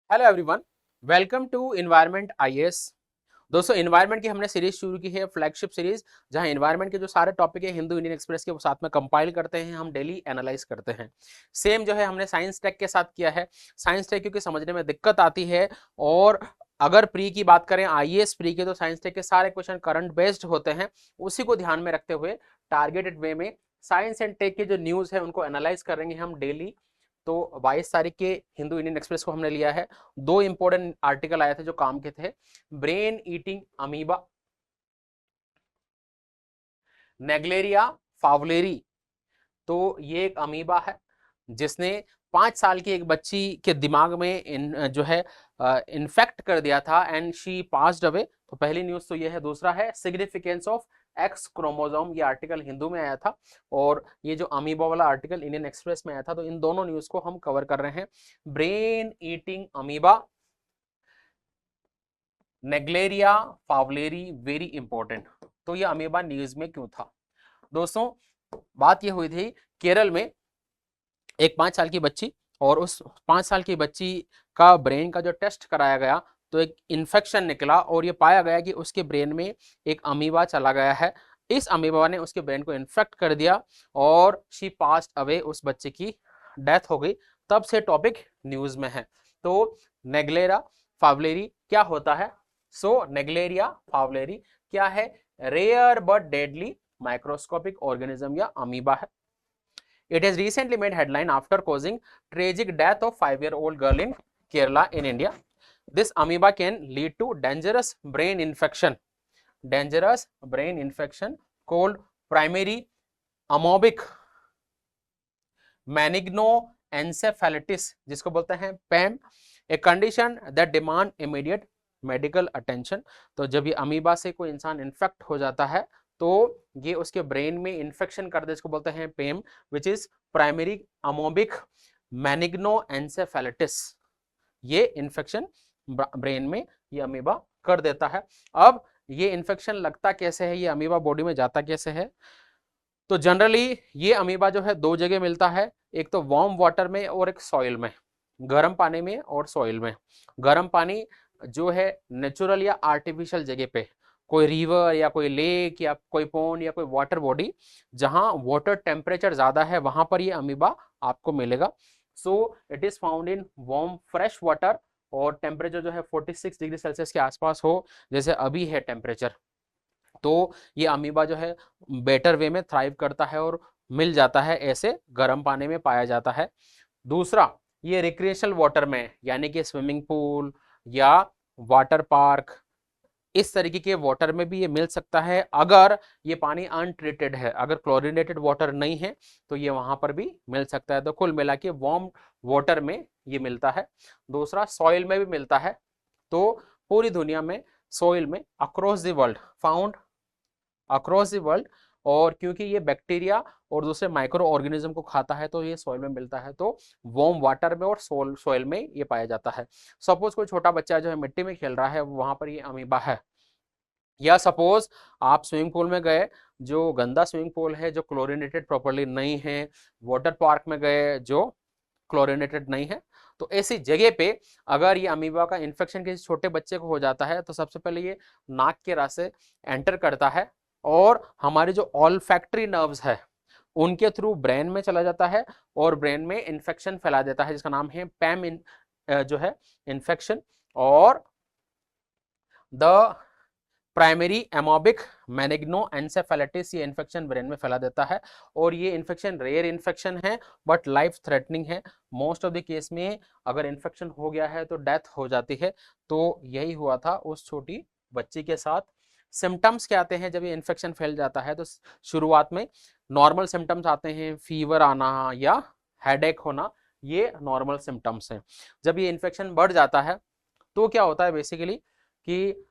Hello everyone, welcome to environment IAS. दोस्तों, environment की हमने सीरीज शुरू की है, फ्लैगशिप सीरीज, जहां इन्वायरमेंट के जो सारे टॉपिक है हिंदू इंडियन एक्सप्रेस के वो साथ में कंपाइल करते हैं, हम डेली एनालाइज करते हैं। सेम जो है हमने साइंस टेक के साथ किया है। साइंस टेक क्योंकि समझने में दिक्कत आती है, और अगर प्री की बात करें आईएएस प्री के, तो साइंस टेक के सारे क्वेश्चन करंट बेस्ड होते हैं। उसी को ध्यान में रखते हुए टारगेटेड वे में साइंस एंड टेक के जो न्यूज है उनको एनालाइज करेंगे हम डेली। तो 22 तारीख के हिंदू इंडियन एक्सप्रेस को हमने लिया है। दो इंपॉर्टेंट आर्टिकल आए थे जो काम के थे। Brain eating amoeba, Naegleria fowleri. तो ये एक अमीबा है जिसने 5 साल की एक बच्ची के दिमाग में जो है इन्फेक्ट कर दिया था, एंड शी पास्ड अवे। तो पहली न्यूज तो ये है। दूसरा है सिग्निफिकेंस ऑफ एक्स क्रोमोसोम, ये आर्टिकल हिंदू में आया था, और ये जो अमीबा वाला आर्टिकल इंडियन एक्सप्रेस में आया था। तो इन दोनों न्यूज को हम कवर कर रहे हैं। Brain eating amoeba, Naegleria fowleri, very important. तो ये अमीबा न्यूज में क्यों था दोस्तों? बात ये हुई थी, केरल में एक 5 साल की बच्ची, और उस 5 साल की बच्ची का ब्रेन का जो टेस्ट कराया गया, तो एक इन्फेक्शन निकला और ये पाया गया कि उसके ब्रेन में एक अमीबा चला गया है। इस अमीबा ने उसके ब्रेन को इन्फेक्ट कर दिया और शी पास्ड अवे, उस बच्चे की डेथ हो गई। तब से टॉपिक न्यूज में है। तो नेग्लेरा फावलेरी क्या होता है? सो नेग्लेरिया फावलेरी क्या है? Rare but deadly microscopic organism या अमीबा है। It has recently made headline after causing tragic death of 5-year-old girl in Kerala in India. This amoeba can lead to dangerous brain infection called primary amoebic meningoencephalitis, जिसको बोलते हैं PAM, a condition that demand immediate medical attention. तो जब ये amoeba से कोई इंसान infect हो जाता है, तो ये उसके ब्रेन में इन्फेक्शन कर दे, इसको बोलते हैं पेम, विच इज प्राइमरी अमोबिक मैनिग्नोएंसेफेलिटिस। ये इन्फेक्शन ब्रेन में ये अमीबा कर देता है। अब ये इन्फेक्शन लगता कैसे है, ये अमीबा बॉडी में जाता कैसे है? तो जनरली ये अमीबा जो है दो जगह मिलता है, एक तो वार्म वाटर में और एक सॉइल में, गर्म पानी में और सॉइल में। गर्म पानी जो है नेचुरल या आर्टिफिशियल जगह पे, कोई रिवर या कोई लेक या कोई पॉन्ड या कोई वाटर बॉडी, जहां वाटर टेम्परेचर ज्यादा है, वहां पर ये अमीबा आपको मिलेगा। So it is found in warm fresh water, और टेम्परेचर जो है 46 डिग्री सेल्सियस के आसपास हो, जैसे अभी है टेम्परेचर। तो ये अमीबा जो है बेटर वे में थ्राइव करता है और मिल जाता है, ऐसे गर्म पानी में पाया जाता है। दूसरा, ये रिक्रिएशनल वाटर में, यानी कि स्विमिंग पूल या वाटर पार्क, इस तरीके के वाटर में भी ये मिल सकता है, अगर ये पानी अनट्रीटेड है। अगर क्लोरिनेटेड वाटर नहीं है तो ये वहां पर भी मिल सकता है। तो कुल मिला के वार्म वाटर में ये मिलता है। दूसरा, सॉइल में भी मिलता है। तो पूरी दुनिया में सॉइल में across the world found, across the world. और क्योंकि ये बैक्टीरिया और दूसरे माइक्रो ऑर्गेनिज्म को खाता है, तो ये सॉइल में मिलता है। तो वार्म वाटर में और सॉइल में ये पाया जाता है। सपोज कोई छोटा बच्चा जो है मिट्टी में खेल रहा है, वहां पर ये अमीबा है। या सपोज आप स्विमिंग पूल में गए, जो गंदा स्विमिंग पूल है, जो क्लोरिनेटेड प्रॉपरली नहीं है, वाटर पार्क में गए जो क्लोरिनेटेड नहीं है, तो ऐसी जगह पे अगर ये अमीबा का इन्फेक्शन किसी छोटे बच्चे को हो जाता है, तो सबसे पहले ये नाक के रास्ते एंटर करता है, और हमारे जो ऑल्फैक्टरी नर्व्स है उनके थ्रू ब्रेन में चला जाता है, और ब्रेन में इन्फेक्शन फैला देता है, जिसका नाम है पैम जो है इन्फेक्शन। और द प्राइमरी एमोबिक मैनिग्नोएंसेफेलिटिस, ये इन्फेक्शन ब्रेन में फैला देता है। और ये इन्फेक्शन रेयर इन्फेक्शन है, बट लाइफ थ्रेटनिंग है। मोस्ट ऑफ द केस में अगर इन्फेक्शन हो गया है तो डेथ हो जाती है। तो यही हुआ था उस छोटी बच्ची के साथ। सिम्टम्स क्या आते हैं जब ये इन्फेक्शन फैल जाता है? तो शुरुआत में नॉर्मल सिम्टम्स आते हैं, फीवर आना या हेडेक होना, ये नॉर्मल सिम्टम्स हैं। जब ये इन्फेक्शन बढ़ जाता है तो क्या होता है बेसिकली कि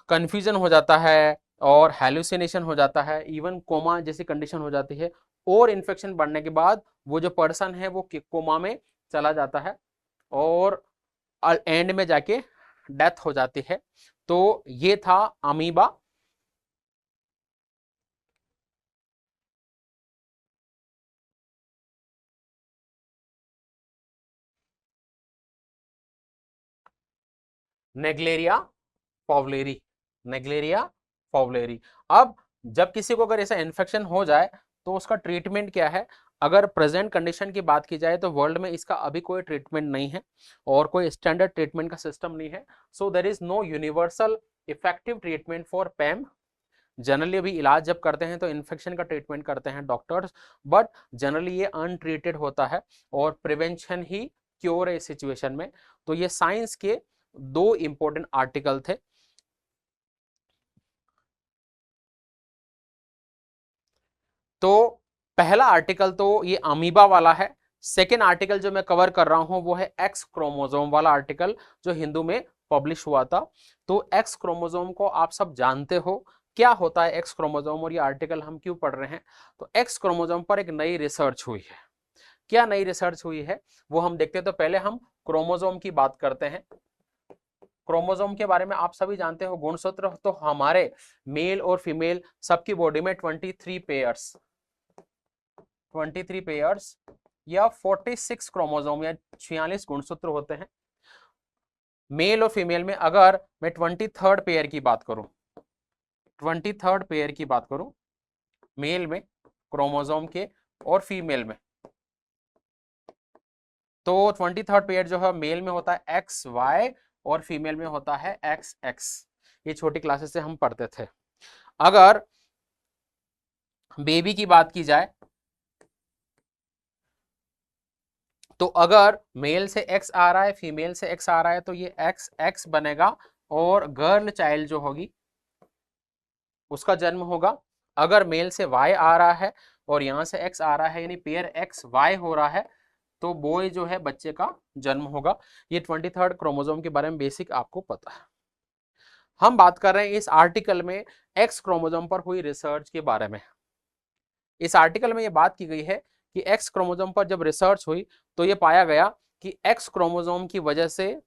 कंफ्यूजन हो जाता है, और हेलुसिनेशन हो जाता है, इवन कोमा जैसी कंडीशन हो जाती है। और इन्फेक्शन बढ़ने के बाद वो जो पर्सन है वो कोमा में चला जाता है, और एंड में जाके डेथ हो जाती है। तो ये था अमीबा। नेग्लेरिया पॉवलेरी, नेग्लेरिया पॉवलेरी। अब जब किसी को अगर ऐसा इन्फेक्शन हो जाए तो उसका ट्रीटमेंट क्या है? अगर प्रेजेंट कंडीशन की बात की जाए तो वर्ल्ड में इसका अभी कोई ट्रीटमेंट नहीं है और कोई स्टैंडर्ड ट्रीटमेंट का सिस्टम नहीं है। So there is no universal effective treatment for PAM. Generally अभी इलाज जब करते हैं तो इन्फेक्शन का ट्रीटमेंट करते हैं डॉक्टर्स, बट जनरली ये अनट्रीटेड होता है और प्रिवेंशन ही क्योर है इस सिचुएशन में। तो ये साइंस के दो इंपॉर्टेंट आर्टिकल थे। तो पहला आर्टिकल तो ये अमीबा वाला है। सेकेंड आर्टिकल जो मैं कवर कर रहा हूं वो है एक्स क्रोमोजोम वाला आर्टिकल जो हिंदू में पब्लिश हुआ था। तो एक्स क्रोमोजोम को आप सब जानते हो क्या होता है एक्स क्रोमोजोम और ये आर्टिकल हम क्यों पढ़ रहे हैं। तो एक्स क्रोमोजोम पर एक नई रिसर्च हुई है। क्या नई रिसर्च हुई है वो हम देखते हैं। तो पहले हम क्रोमोजोम की बात करते हैं। क्रोमोजोम के बारे में आप सभी जानते हो गुणसूत्र। तो हमारे मेल और फीमेल सबकी बॉडी में 23 पेयर्स या 46 क्रोमोजोम या 46 गुणसूत्र होते हैं मेल और फीमेल में। अगर मैं 23rd पेयर की बात करूं, 23rd पेयर की बात करूं मेल में क्रोमोजोम के और फीमेल में, तो 23rd पेयर जो है मेल में होता है XY और फीमेल में होता है XX। ये छोटी क्लासेस से हम पढ़ते थे। अगर बेबी की बात की जाए तो अगर मेल से X आ रहा है फीमेल से X आ रहा है तो ये XX बनेगा और गर्ल चाइल्ड जो होगी उसका जन्म होगा। अगर मेल से Y आ रहा है और यहां से X आ रहा है यानी पेयर XY हो रहा है तो बॉय जो है बच्चे का जन्म होगा। ये 23rd क्रोमोसोम के बारे में बेसिक आपको पता है। हम बात कर रहे हैं इस आर्टिकल में एक्स क्रोमोसोम पर हुई रिसर्च के बारे में। इस आर्टिकल में यह बात की गई है कि एक्स क्रोमोसोम पर जब रिसर्च हुई तो यह पाया गया कि एक्स क्रोमोसोम की वजह से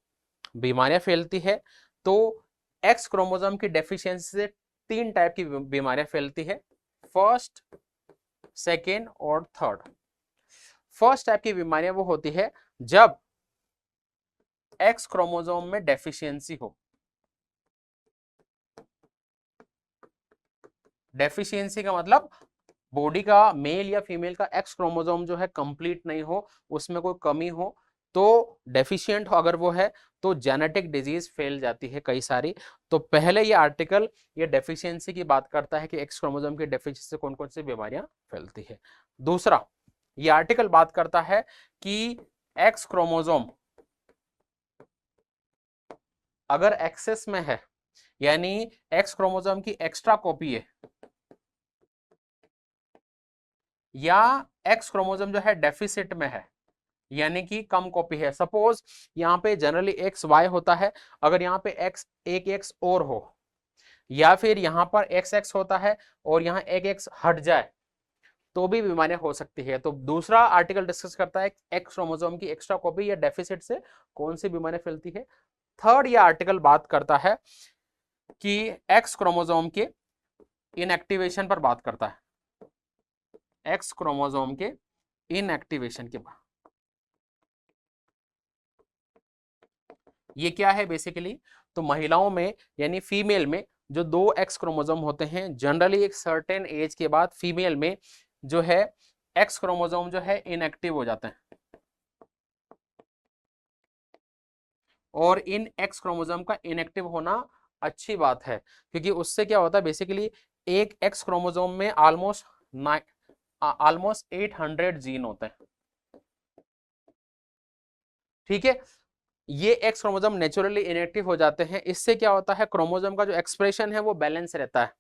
बीमारियां फैलती है। तो एक्स क्रोमोसोम की डेफिशिएंसी से 3 टाइप की बीमारियां फैलती है, फर्स्ट, सेकेंड और थर्ड। फर्स्ट टाइप की बीमारियां वो होती है जब एक्स क्रोमोसोम में डेफिशिएंसी हो। डेफिशिएंसी का मतलब बॉडी का मेल या फीमेल का एक्स क्रोमोसोम जो है कंप्लीट नहीं हो, उसमें कोई कमी हो, तो डेफिशिएंट हो अगर वो है तो जेनेटिक डिजीज फैल जाती है कई सारी। तो पहले ये आर्टिकल ये डेफिशिएंसी की बात करता है कि एक्स क्रोमोसोम की डेफिशिएंसी से कौन कौन सी बीमारियां फैलती है। दूसरा ये आर्टिकल बात करता है कि एक्स क्रोमोसोम अगर एक्सेस में है यानी एक्स क्रोमोसोम की एक्स्ट्रा कॉपी है या एक्स क्रोमोसोम जो है डेफिसिट में है यानी कि कम कॉपी है। सपोज यहाँ पे जनरली एक्स वाई होता है, अगर यहाँ पे एक्स एक एक्स और हो या फिर यहाँ पर एक्स एक्स होता है और यहाँ एक एक्स हट जाए तो भी बीमारियां हो सकती है। तो दूसरा आर्टिकल डिस्कस करता है एक्स क्रोमोसोम की एक्स्ट्रा कॉपी या डेफिसिट से कौन सी बीमारियां फैलती है। थर्ड ये आर्टिकल बात करता है कि एक्स क्रोमोसोम के इनएक्टिवेशन पर बात करता है। एक्स क्रोमोसोम के इनएक्टिवेशन के बाद ये क्या है बेसिकली, तो महिलाओं में यानी फीमेल में जो 2 एक्स क्रोमोसोम होते हैं जनरली एक सर्टेन एज के बाद फीमेल में जो है एक्स क्रोमोसोम जो है इनएक्टिव हो जाते हैं। और इन एक्स क्रोमोसोम का इनएक्टिव होना अच्छी बात है क्योंकि उससे क्या होता है बेसिकली एक एक्स क्रोमोसोम में ऑलमोस्ट 800 जीन होते हैं। ठीक है, ये एक्स क्रोमोसोम नेचुरली इनएक्टिव हो जाते हैं। इससे क्या होता है क्रोमोसोम का जो एक्सप्रेशन है वो बैलेंस रहता है।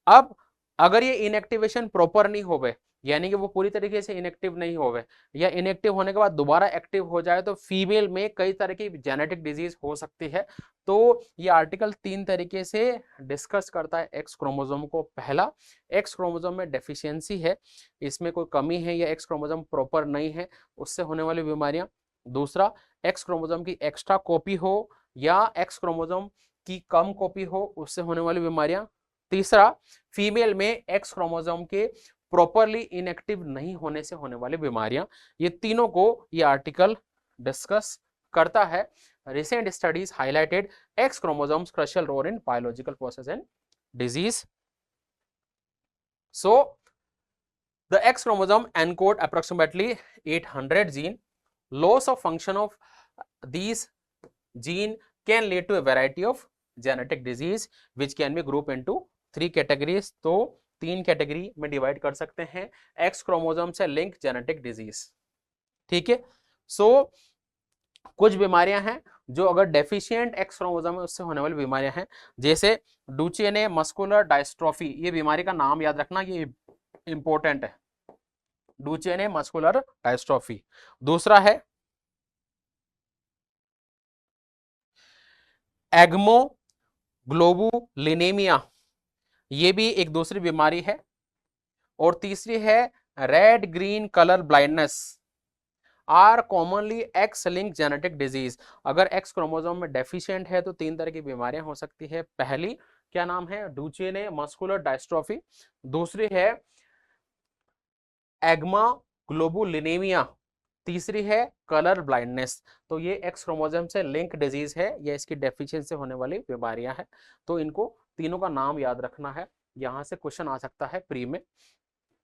अब अगर ये इनएक्टिवेशन प्रॉपर नहीं होवे यानी कि वो पूरी तरीके से इनएक्टिव नहीं होवे या इनएक्टिव होने के बाद दोबारा एक्टिव हो जाए तो फीमेल में कई तरह की जेनेटिक डिजीज हो सकती है। तो ये आर्टिकल 3 तरीके से डिस्कस करता है एक्स क्रोमोसोम को। पहला, एक्स क्रोमोसोम में डेफिशिएंसी है, इसमें कोई कमी है या एक्स क्रोमोसोम प्रॉपर नहीं है, उससे होने वाली बीमारियां। दूसरा, एक्स क्रोमोसोम की एक्स्ट्रा कॉपी हो या एक्स क्रोमोसोम की कम कॉपी हो, उससे होने वाली बीमारियां। तीसरा, फीमेल में एक्स क्रोमोसोम के प्रॉपरली इनएक्टिव नहीं होने से होने वाली बीमारियां। ये तीनों को ये आर्टिकल डिस्कस करता है। recent studies highlighted X chromosomes crucial role in biological process and disease. So the X chromosome encode approximately 800 gene. Loss of function of these gene can lead to a variety of genetic disease which can be grouped into 3 categories. तो 3 category में divide कर सकते हैं x chromosome से link genetic disease, ठीक है। सो कुछ बीमारियां हैं जो अगर डेफिशिएंट एक्स क्रोमोसोम है उससे होने वाली बीमारियां हैं, जैसे डुचेने मस्कुलर डायस्ट्रोफी, ये बीमारी का नाम याद रखना, ये इंपॉर्टेंट है, डुचेने मस्कुलर डायस्ट्रोफी। दूसरा है एग्मोग्लोबुलिनेमिया, ये भी एक दूसरी बीमारी है। और तीसरी है red green colour blindness, are commonly X linked genetic disease. अगर एक्स क्रोमोसोम में डेफिशिएंट है तो 3 तरह की बीमारियां हो सकती है। पहली क्या नाम है, डुचेने मस्कुलर डायस्ट्रोफी। दूसरी है एग्मोग्लोबुलिनेमिया। तीसरी है कलर ब्लाइंडनेस। तो ये एक्स क्रोमोसोम से लिंक डिजीज है या इसकी डेफिशिएंसी होने वाली बीमारियां हैं। तो इनको तीनों का नाम याद रखना है, यहां से क्वेश्चन आ सकता है प्री में।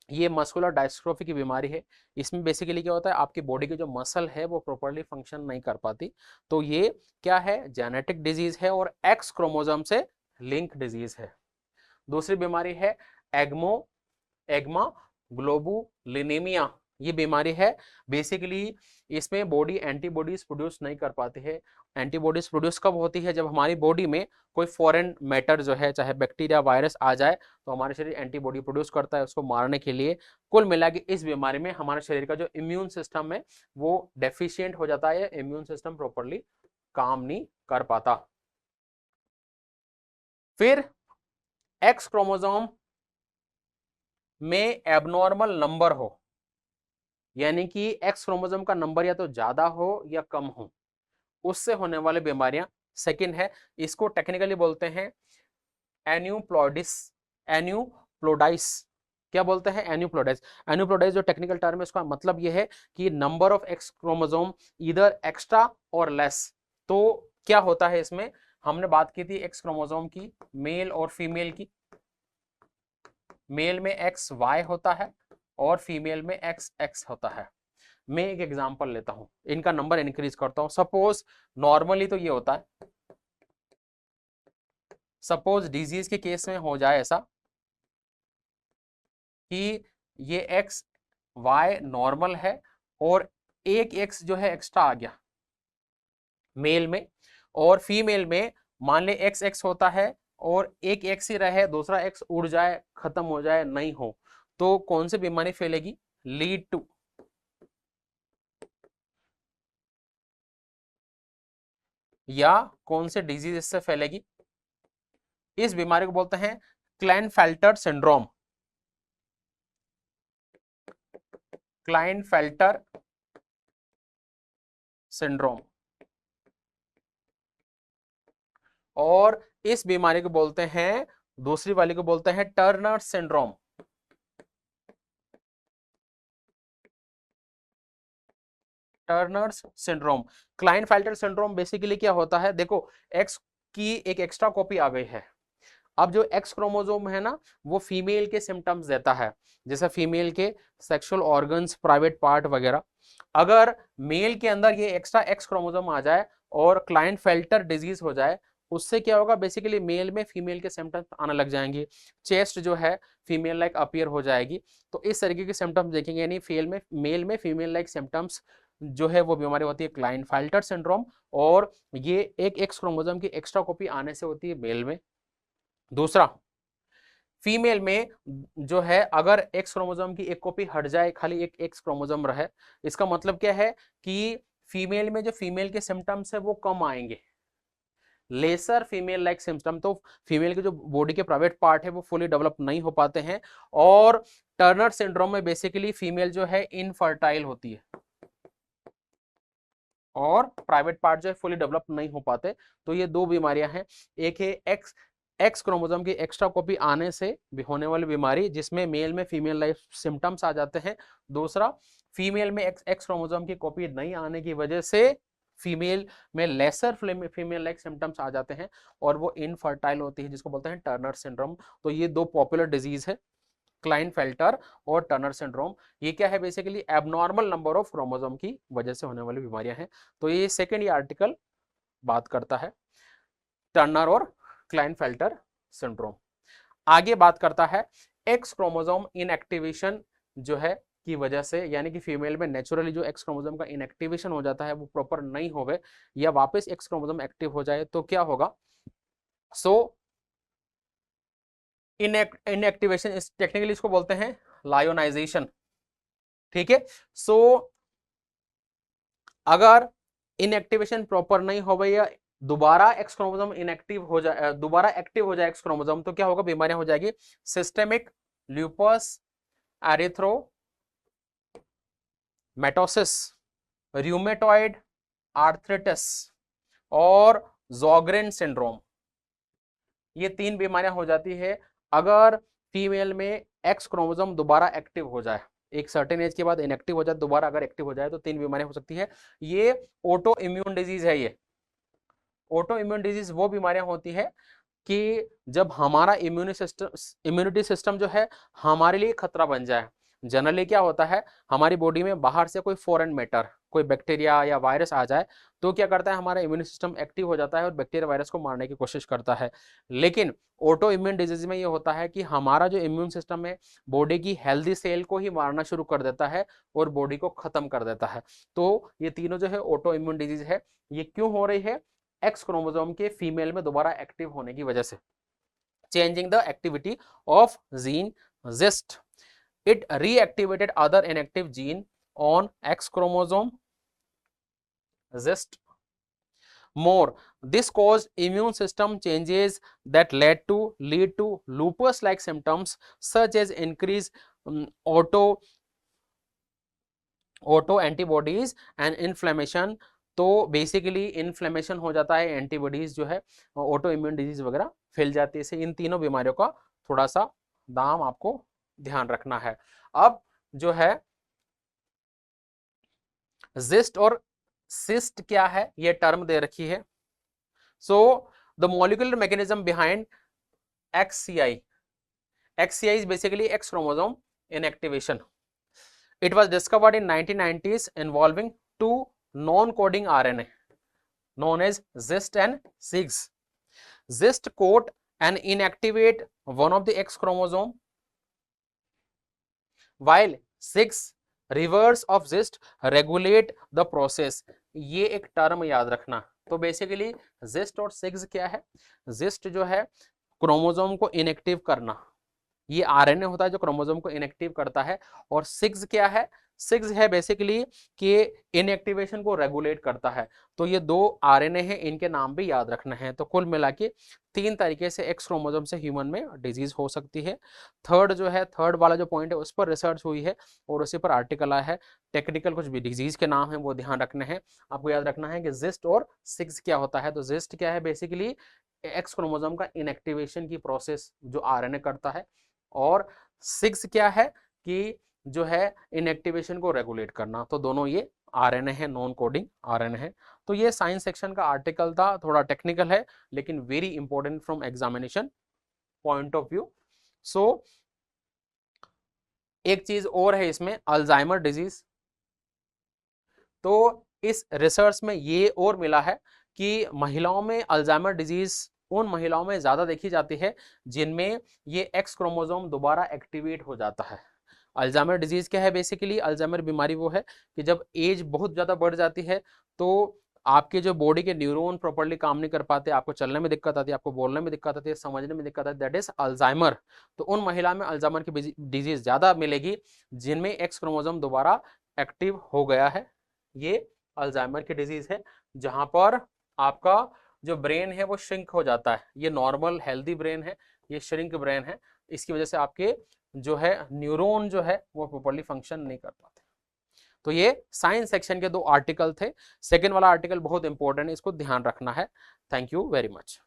ये मस्कुलर डायस्ट्रोफी की बीमारी है, इसमें बेसिकली क्या होता है, आपकी बॉडी की जो मसल है वो प्रॉपर्ली फंक्शन नहीं कर पाती। तो ये क्या है, जेनेटिक डिजीज है और एक्स क्रोमोसोम से लिंक डिजीज है। दूसरी बीमारी है एग्मा ग्लोबुलिनेमिया, ये बीमारी है बेसिकली इसमें बॉडी एंटीबॉडीज प्रोड्यूस नहीं कर पाती है। एंटीबॉडीज प्रोड्यूस कब होती है, जब हमारी बॉडी में कोई फॉरेन मैटर जो है, चाहे बैक्टीरिया वायरस आ जाए तो हमारे शरीर एंटीबॉडी प्रोड्यूस करता है उसको मारने के लिए। कुल मिला के इस बीमारी में हमारे शरीर का जो इम्यून सिस्टम है वो डेफिशिएंट हो जाता है, इम्यून सिस्टम प्रॉपरली काम नहीं कर पाता। फिर एक्स क्रोमोसोम में एबनॉर्मल नंबर हो, यानी कि एक्स क्रोमोसोम का नंबर या तो ज्यादा हो या कम हो, उससे होने वाले बीमारियां। सेकंड है, इसको टेक्निकली बोलते हैं एन्यूप्लोडाइस। क्या बोलते हैं, एन्यूप्लोडाइस। एन्यूप्लोडाइस जो टेक्निकल टर्म है उसका मतलब यह है कि नंबर ऑफ एक्स क्रोमोसोम इधर एक्स्ट्रा और लेस। तो क्या होता है इसमें, हमने बात की थी एक्स क्रोमोसोम की मेल और फीमेल की। मेल में एक्स वाई होता है और फीमेल में एक्स एक्स होता है। मैं एक एग्जांपल लेता हूं, इनका नंबर इंक्रीज करता हूं। सपोज नॉर्मली तो ये होता है, सपोज डिजीज के केस में हो जाए ऐसा कि ये एक्स वाई नॉर्मल है और एक एक्स जो है एक्स्ट्रा आ गया मेल में, और फीमेल में मान ले एक्स एक्स होता है और एक एक्स ही रहे, दूसरा एक्स उड़ जाए, खत्म हो जाए, नहीं हो, तो कौन सी बीमारी फैलेगी, लीड टू, या कौन से डिजीज इससे फैलेगी, इस बीमारी को बोलते हैं क्लाइनफेल्टर सिंड्रोम। Klinefelter syndrome. और इस बीमारी को बोलते हैं, दूसरी वाली को बोलते हैं Turner syndrome. Turners syndrome. Klinefelter syndrome basically क्या होता है, देखो एक्स की एक एक्स्ट्रा कॉपी आ गई है। अब जो एक्स क्रोमोसोम है ना वो फीमेल के सिम्टम्स देता है, जैसे फीमेल के सेक्सुअल ऑर्गन्स, प्राइवेट पार्ट वगैरह। अगर मेल के अंदर ये एक्स्ट्रा एक्स क्रोमोसोम आ जाए और क्लाइनफेल्टर डिजीज हो जाए, उससे क्या होगा, बेसिकली मेल में फीमेल के सिम्टम्स आने लग जाएंगे, चेस्ट जो है फीमेल लाइक अपीयर हो जाएगी। तो इस तरीके के सिम्टम्स देखेंगे, यानी मेल में फीमेल लाइक सिम्टम्स जो है वो बीमारी होती है क्लाइनफेल्टर सिंड्रोम। और ये एक एक्स क्रोमोसोम की एक्स्ट्रा कॉपी आने से होती है मेल में। दूसरा, फीमेल में जो है अगर एक्स क्रोमोसोम की एक कॉपी हट जाए, खाली एक एक्स क्रोमोसोम रहे, इसका मतलब क्या है कि फीमेल में जो फीमेल के सिम्टम्स है वो कम आएंगे, लेसर फीमेल लाइक सिम्टम। तो फीमेल के जो बॉडी के प्राइवेट पार्ट है वो फुली डेवलप नहीं हो पाते हैं। और टर्नर सिंड्रोम में बेसिकली फीमेल जो है इनफर्टाइल होती है और प्राइवेट पार्ट जो है फुली डेवलप नहीं हो पाते। तो ये दो बीमारियां हैं, एक है एक्स क्रोमोसोम की एक्स्ट्रा कॉपी आने से भी होने वाली बीमारी जिसमें मेल में फीमेल लाइक सिम्टम्स आ जाते हैं। दूसरा, फीमेल में एक्स क्रोमोसोम की कॉपी नहीं आने की वजह से फीमेल में लेसर फीमेल लाइक सिम्टम्स आ जाते हैं और वो इनफर्टाइल होती है, जिसको बोलते हैं टर्नर सिंड्रोम। तो ये दो पॉपुलर डिजीज है, क्लाइनफेल्टर और टर्नर सिंड्रोम। ये क्या है, basically abnormal number of chromosome की वजह से होने वाली बीमारियां हैं। तो ये सेकेंड ये आर्टिकल बात करता है टर्नर और क्लाइनफेल्टर सिंड्रोम। आगे बात करता है एक्स क्रोमोसोम इनएक्टिवेशन जो है की वजह से, यानी कि फीमेल में नेचुरली जो एक्स क्रोमोसोम का इनएक्टिवेशन हो जाता है वो प्रॉपर नहीं होवे या वापस एक्स क्रोमोसोम एक्टिव हो जाए तो क्या होगा। सो इनएक्टिवेशन टेक्निकली इसको बोलते हैं लायोनाइजेशन, ठीक है। सो अगर इनएक्टिवेशन प्रॉपर नहीं होवे या दोबारा एक्स क्रोमोसोम इनएक्टिव हो जाए, दोबारा एक्टिव हो जाए एक्स क्रोमोसोम, तो क्या होगा, बीमारियां हो जाएगी सिस्टेमिक ल्यूपस एरिथ्रोमेटोसिस, रूमेटॉइड आर्थराइटिस और ज़ोग्रेन सिंड्रोम। ये 3 बीमारियां हो जाती है अगर फीमेल में एक्स क्रोमोसोम दोबारा एक्टिव हो जाए, एक सर्टेन एज के बाद इनएक्टिव हो जाए, दोबारा अगर एक्टिव हो जाए तो 3 बीमारियां हो सकती है। ये ऑटो इम्यून डिजीज है। ये ऑटो इम्यून डिजीज वो बीमारियां होती है कि जब हमारा इम्यूनिटी सिस्टम जो है हमारे लिए खतरा बन जाए। जनरली क्या होता है, हमारी बॉडी में बाहर से कोई फॉरेन मैटर, कोई बैक्टीरिया या वायरस आ जाए तो क्या करता है, हमारा इम्यून सिस्टम एक्टिव हो जाता है और बैक्टीरिया वायरस को मारने की कोशिश करता है। लेकिन ऑटो इम्यून डिजीज में ये होता है कि हमारा जो इम्यून सिस्टम है बॉडी की हेल्दी सेल को ही मारना शुरू कर देता है और बॉडी को खत्म कर देता है। तो ये तीनों जो है ऑटो इम्यून डिजीज है। ये क्यों हो रही है, एक्स क्रोमोसोम के फीमेल में दोबारा एक्टिव होने की वजह से, changing the activity of gene ZIST. It reactivated other inactive gene on X chromosome ZIST. More, this caused immune system changes that lead to lupus-like symptoms such as increased auto antibodies and inflammation. तो basically inflammation हो जाता है, antibodies जो है auto immune disease वगैरह फैल जाती है। इन तीनों बीमारियों का थोड़ा सा दाम आपको ध्यान रखना है। अब जो है जिस्ट और सिस्ट क्या है, ये टर्म दे रखी है। So the molecular mechanism behind XCI is basically x chromosome inactivation. It was discovered in 1990s involving 2 non-coding RNA known as ZIST and SIGS. ZIST code and inactivate one of the X chromosome, while SIGS reverse of ZIST regulate the process. ये एक term याद रखना। तो basically ZIST और SIGS क्या है, ZIST जो है क्रोमोसोम को इनएक्टिव करना, ये आरएनए होता है जो क्रोमोसोम को इनएक्टिव करता है, और सिग्स क्या है, सिग्स है बेसिकली कि इनएक्टिवेशन को रेगुलेट करता है। तो ये 2 आरएनए हैं, इनके नाम भी याद रखना है। तो कुल मिला के 3 तरीके से एक्स क्रोमोसोम से ह्यूमन में डिजीज हो सकती है। थर्ड वाला जो पॉइंट है उस पर रिसर्च हुई है और उसी पर आर्टिकल आया है। टेक्निकल कुछ भी डिजीज के नाम है वो ध्यान रखने हैं। आपको याद रखना है कि जिस्ट और सिग्स क्या होता है। तो जिस्ट क्या है, बेसिकली एक्स क्रोमोसोम का इनएक्टिवेशन की प्रोसेस जो आरएनए करता है, और सिग्स क्या है कि जो है इनएक्टिवेशन को रेगुलेट करना। तो दोनों ये आरएनए है, नॉन कोडिंग आरएनए है। तो ये साइंस सेक्शन का आर्टिकल था, थोड़ा टेक्निकल है लेकिन very important from examination point of view. So एक चीज और है इसमें, अल्जाइमर डिजीज। तो इस रिसर्च में ये और मिला है कि महिलाओं में अल्जाइमर डिजीज उन महिलाओं में ज्यादा देखी जाती है जिनमें ये एक्स क्रोमोसोम दोबारा एक्टिवेट हो जाता है। अल्जाइमर डिजीज क्या है, बेसिकली अल्जाइमर बीमारी वो है कि जब एज बहुत ज्यादा बढ़ जाती है तो आपके जो बॉडी के न्यूरॉन प्रॉपर्ली काम नहीं कर पाते, आपको चलने में दिक्कत आती है, आपको बोलने में दिक्कत आती है, समझने में दिक्कत आती है, दैट इज अल्जाइमर। तो उन महिला में अल्जाइमर की डिजीज ज्यादा मिलेगी जिनमें एक्स क्रोमोसोम दोबारा एक्टिव हो गया है। ये अल्जाइमर की डिजीज है जहां पर आपका जो ब्रेन है वो श्रिंक हो जाता है। ये नॉर्मल हेल्दी ब्रेन है, ये श्रिंक ब्रेन है। इसकी वजह से आपके जो है न्यूरॉन जो है वो प्रॉपर्ली फंक्शन नहीं कर पाते। तो ये साइंस सेक्शन के 2 आर्टिकल थे। सेकेंड वाला आर्टिकल बहुत इंपॉर्टेंट है, इसको ध्यान रखना है। Thank you very much.